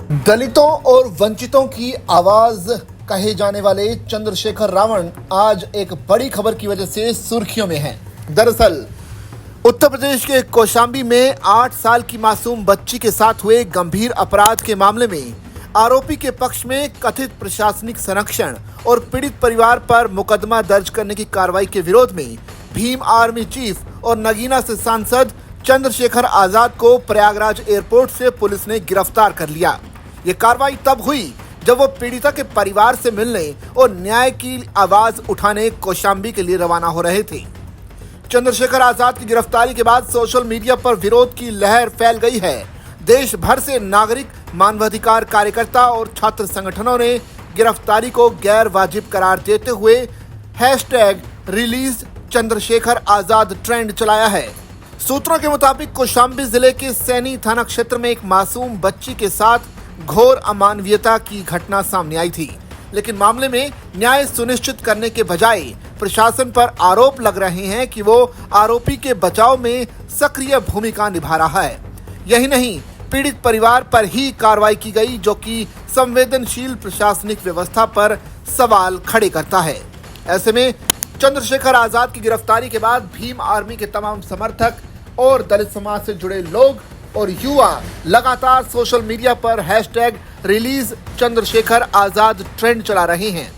दलितों और वंचितों की आवाज कहे जाने वाले चंद्रशेखर रावण आज एक बड़ी खबर की वजह से सुर्खियों में हैं। दरअसल उत्तर प्रदेश के कौशाम्बी में 8 साल की मासूम बच्ची के साथ हुए गंभीर अपराध के मामले में आरोपी के पक्ष में कथित प्रशासनिक संरक्षण और पीड़ित परिवार पर मुकदमा दर्ज करने की कार्रवाई के विरोध में भीम आर्मी चीफ और नगीना से सांसद चंद्रशेखर आजाद को प्रयागराज एयरपोर्ट से पुलिस ने गिरफ्तार कर लिया। ये कार्रवाई तब हुई जब वो पीड़िता के परिवार से मिलने और न्याय की आवाज उठाने कौशाम्बी के लिए रवाना हो रहे थे। चंद्रशेखर आजाद की गिरफ्तारी के बाद सोशल मीडिया पर विरोध की लहर फैल गई है। देश भर से नागरिक, मानवाधिकार कार्यकर्ता और छात्र संगठनों ने गिरफ्तारी को गैर वाजिब करार देते हुए #रिलीज चंद्रशेखर आजाद ट्रेंड चलाया है। सूत्रों के मुताबिक कौशाम्बी जिले के सैनी थाना क्षेत्र में एक मासूम बच्ची के साथ घोर अमानवीयता की घटना सामने आई थी, लेकिन मामले में न्याय सुनिश्चित करने के बजाय प्रशासन पर आरोप लग रहे हैं कि वो आरोपी के बचाव में सक्रिय भूमिका निभा रहा है। यही नहीं, पीड़ित परिवार पर ही कार्रवाई की गई, जो कि संवेदनशील प्रशासनिक व्यवस्था पर सवाल खड़े करता है। ऐसे में चंद्रशेखर आजाद की गिरफ्तारी के बाद भीम आर्मी के तमाम समर्थक और दलित समाज से जुड़े लोग और युवा लगातार सोशल मीडिया पर #रिलीज चंद्रशेखर आजाद ट्रेंड चला रहे हैं।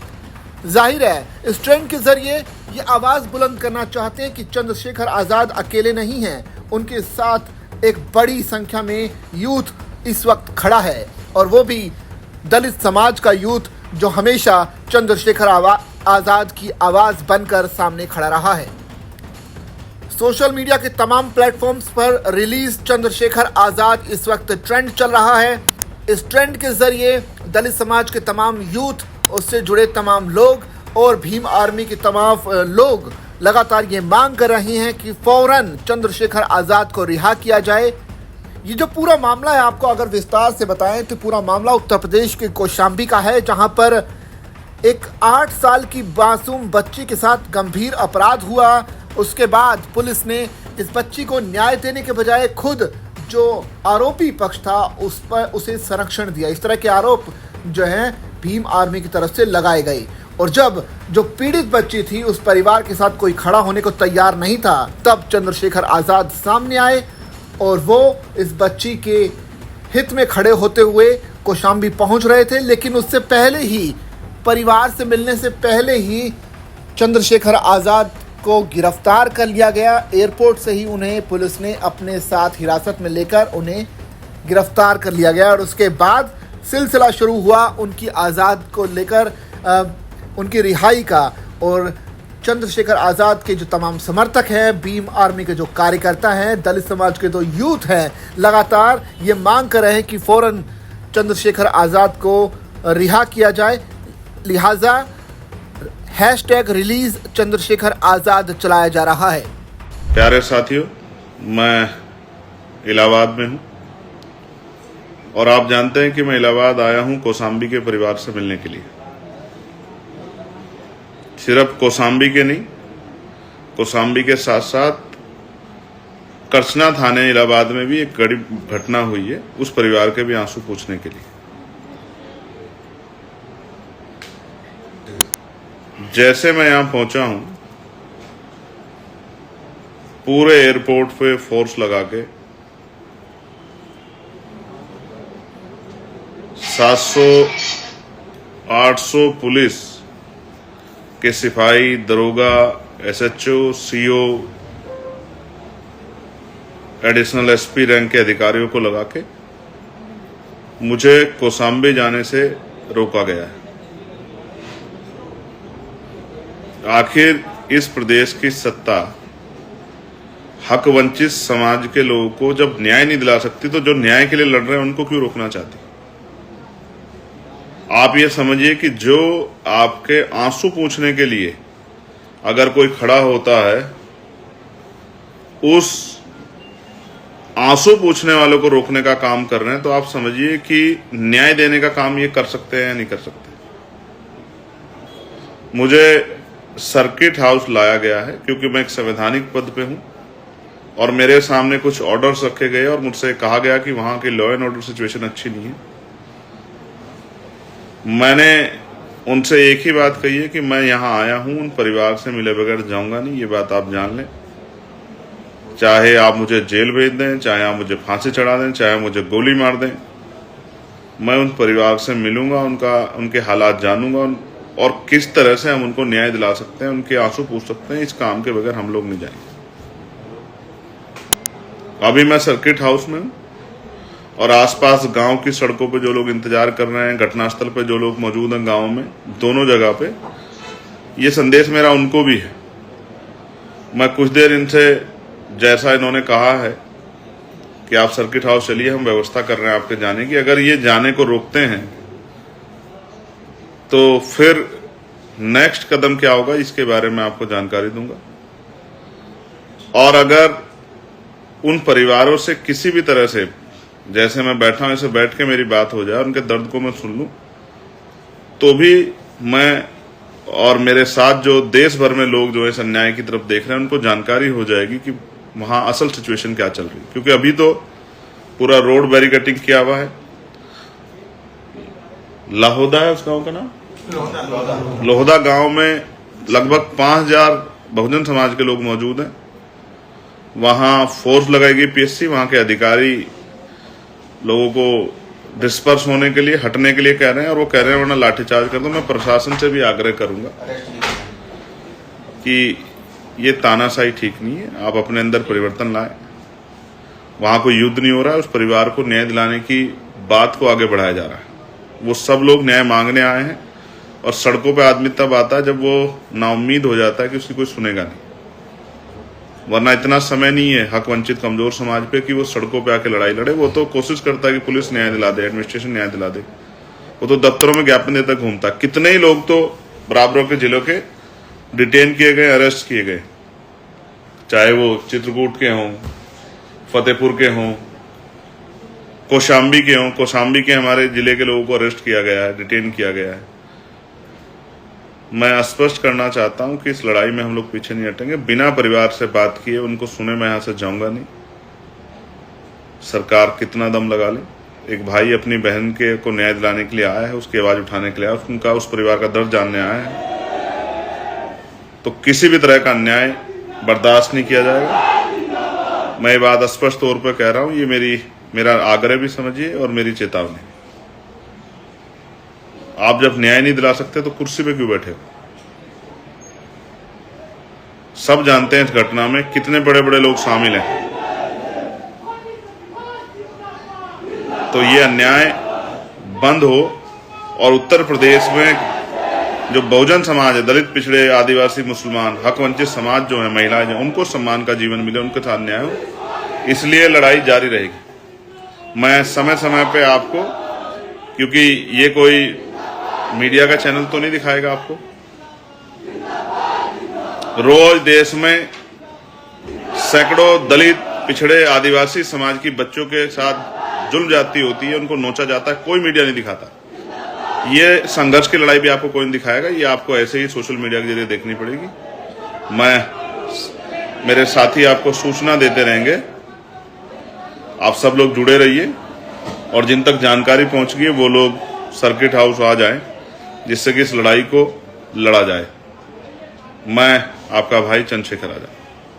जाहिर है, इस ट्रेंड के जरिए ये आवाज बुलंद करना चाहते हैं कि चंद्रशेखर आजाद अकेले नहीं हैं, उनके साथ एक बड़ी संख्या में यूथ इस वक्त खड़ा है, और वो भी दलित समाज का यूथ जो हमेशा चंद्रशेखर आजाद की आवाज बनकर सामने खड़ा रहा है। सोशल मीडिया के तमाम प्लेटफॉर्म्स पर रिलीज चंद्रशेखर आजाद इस वक्त ट्रेंड चल रहा है। इस ट्रेंड के जरिए दलित समाज के तमाम यूथ, उससे जुड़े तमाम लोग और भीम आर्मी के तमाम लोग लगातार ये मांग कर रहे हैं कि फौरन चंद्रशेखर आजाद को रिहा किया जाए। ये जो पूरा मामला है, आपको अगर विस्तार से बताएं तो पूरा मामला उत्तर प्रदेश के कौशाम्बी का है, जहां पर एक 8 साल की मासूम बच्ची के साथ गंभीर अपराध हुआ। उसके बाद पुलिस ने इस बच्ची को न्याय देने के बजाय खुद जो आरोपी पक्ष था उसे संरक्षण दिया। इस तरह के आरोप जो हैं भीम आर्मी की तरफ से लगाए गए, और जब जो पीड़ित बच्ची थी उस परिवार के साथ कोई खड़ा होने को तैयार नहीं था, तब चंद्रशेखर आजाद सामने आए और वो इस बच्ची के हित में खड़े होते हुए कौशाम्बी पहुंच रहे थे। लेकिन उससे पहले ही, परिवार से मिलने से पहले ही चंद्रशेखर आजाद को गिरफ्तार कर लिया गया। एयरपोर्ट से ही उन्हें पुलिस ने अपने साथ हिरासत में लेकर उन्हें गिरफ्तार कर लिया गया, और उसके बाद सिलसिला शुरू हुआ उनकी आज़ाद को लेकर उनकी रिहाई का। और चंद्रशेखर आज़ाद के जो तमाम समर्थक हैं, भीम आर्मी के जो कार्यकर्ता हैं, दलित समाज के जो यूथ हैं, लगातार ये मांग कर रहे हैं कि फ़ौरन चंद्रशेखर आज़ाद को रिहा किया जाए। लिहाजा #रिलीज चंद्रशेखर आजाद चलाया जा रहा है। प्यारे साथियों, मैं इलाहाबाद में हूं और आप जानते हैं कि मैं इलाहाबाद आया हूं कौशाम्बी के परिवार से मिलने के लिए। सिर्फ कौशाम्बी के नहीं, कौशाम्बी के साथ साथ करसना थाने इलाहाबाद में भी एक बड़ी घटना हुई है, उस परिवार के भी आंसू पूछने के लिए। जैसे मैं यहां पहुंचा हूं, पूरे एयरपोर्ट पे फोर्स लगा के 700-800 पुलिस के सिपाही, दरोगा, SHO, CO, additional SP rank के अधिकारियों को लगा के मुझे कौशाम्बी जाने से रोका गया है। आखिर इस प्रदेश की सत्ता हक वंचित समाज के लोगों को जब न्याय नहीं दिला सकती, तो जो न्याय के लिए लड़ रहे हैं उनको क्यों रोकना चाहती? आप ये समझिए कि जो आपके आंसू पूछने के लिए अगर कोई खड़ा होता है, उस आंसू पूछने वालों को रोकने का काम कर रहे हैं, तो आप समझिए कि न्याय देने का काम ये कर सकते हैं या नहीं कर सकते। मुझे सर्किट हाउस लाया गया है क्योंकि मैं एक संवैधानिक पद पे हूं और मेरे सामने कुछ ऑर्डर्स रखे गए और मुझसे कहा गया कि वहां की लॉ एंड ऑर्डर सिचुएशन अच्छी नहीं है। मैंने उनसे एक ही बात कही है कि मैं यहाँ आया हूँ, उन परिवार से मिले बगैर जाऊंगा नहीं, ये बात आप जान लें। चाहे आप मुझे जेल भेज दें, चाहे आप मुझे फांसी चढ़ा दें, चाहे मुझे गोली मार दें, मैं उन परिवार से मिलूंगा, उनके हालात जानूंगा और किस तरह से हम उनको न्याय दिला सकते हैं, उनके आंसू पूछ सकते हैं। इस काम के बगैर हम लोग नहीं जाएंगे। अभी मैं सर्किट हाउस में हूं और आसपास गांव की सड़कों पे जो लोग इंतजार कर रहे हैं, घटनास्थल पे जो लोग मौजूद हैं, गांव में दोनों जगह पे, ये संदेश मेरा उनको भी है। मैं कुछ देर इनसे, जैसा इन्होंने कहा है कि आप सर्किट हाउस चलिए, हम व्यवस्था कर रहे हैं आपके जाने की, अगर ये जाने को रोकते हैं तो फिर नेक्स्ट कदम क्या होगा इसके बारे में आपको जानकारी दूंगा। और अगर उन परिवारों से किसी भी तरह से, जैसे मैं बैठा हूं ऐसे बैठ के मेरी बात हो जाए, उनके दर्द को मैं सुन लूं, तो भी मैं और मेरे साथ जो देश भर में लोग जो है इस अन्याय की तरफ देख रहे हैं, उनको जानकारी हो जाएगी कि वहां असल सिचुएशन क्या चल रही है। क्योंकि अभी तो पूरा रोड बैरिकेटिंग किया हुआ है। लाहौदा है उस गांव का नाम, लोहदा गांव में लगभग 5000 बहुजन समाज के लोग मौजूद हैं। वहां फोर्स लगाई गई पीएससी, वहां के अधिकारी लोगों को डिस्पर्स होने के लिए, हटने के लिए कह रहे हैं, और वो कह रहे हैं वरना लाठीचार्ज कर दो। मैं प्रशासन से भी आग्रह करूंगा कि ये तानाशाही ठीक नहीं है, आप अपने अंदर परिवर्तन लाएं। वहां कोई युद्ध नहीं हो रहा है, उस परिवार को न्याय दिलाने की बात को आगे बढ़ाया जा रहा है। वो सब लोग न्याय मांगने आए हैं और सड़कों पे आदमी तब आता है जब वो नाउम्मीद हो जाता है कि उसकी कोई सुनेगा नहीं। वरना इतना समय नहीं है हक वंचित कमजोर समाज पे कि वो सड़कों पे आके लड़ाई लड़े। वो तो कोशिश करता है कि पुलिस न्याय दिला दे, एडमिनिस्ट्रेशन न्याय दिला दे। वो तो दफ्तरों में ज्ञापन देता घूमता। कितने ही लोग तो बराबरों के जिलों के डिटेन किए गए, अरेस्ट किए गए, चाहे वो चित्रकूट के हों, फतेहपुर के हों, कौशाम्बी के हों। कौशाम्बी के हमारे जिले के लोगों को अरेस्ट किया गया है, डिटेन किया गया है। मैं स्पष्ट करना चाहता हूं कि इस लड़ाई में हम लोग पीछे नहीं हटेंगे। बिना परिवार से बात किए, उनको सुने, मैं यहां से जाऊंगा नहीं। सरकार कितना दम लगा ले, एक भाई अपनी बहन के को न्याय दिलाने के लिए आया है, उसकी आवाज उठाने के लिए आया, उनका, उस परिवार का दर्द जानने आया है, तो किसी भी तरह का अन्याय बर्दाश्त नहीं किया जाएगा। मैं ये बात स्पष्ट तौर पर कह रहा हूं, ये मेरा आग्रह भी समझिए और मेरी चेतावनी। आप जब न्याय नहीं दिला सकते तो कुर्सी पे क्यों बैठे हो? सब जानते हैं इस घटना में कितने बड़े बड़े लोग शामिल हैं। तो ये अन्याय बंद हो और उत्तर प्रदेश में जो बहुजन समाज है, दलित, पिछड़े, आदिवासी, मुसलमान, हक वंचित समाज जो है, महिलाएं जो, उनको सम्मान का जीवन मिले, उनके साथ न्याय हो। इसलिए लड़ाई जारी रहेगी। मैं समय समय पे आपको, क्योंकि ये कोई मीडिया का चैनल तो नहीं दिखाएगा आपको, रोज देश में सैकड़ों दलित, पिछड़े, आदिवासी समाज की बच्चों के साथ जुल्म ज्यादती होती है, उनको नोचा जाता है, कोई मीडिया नहीं दिखाता। ये संघर्ष की लड़ाई भी आपको कोई नहीं दिखाएगा, ये आपको ऐसे ही सोशल मीडिया के जरिए देखनी पड़ेगी। मेरे साथी आपको सूचना देते रहेंगे। आप सब लोग जुड़े रहिए और जिन तक जानकारी पहुंच गई वो लोग सर्किट हाउस आ जाएं, जिससे कि इस लड़ाई को लड़ा जाए। मैं आपका भाई चंद्रशेखर आजाद।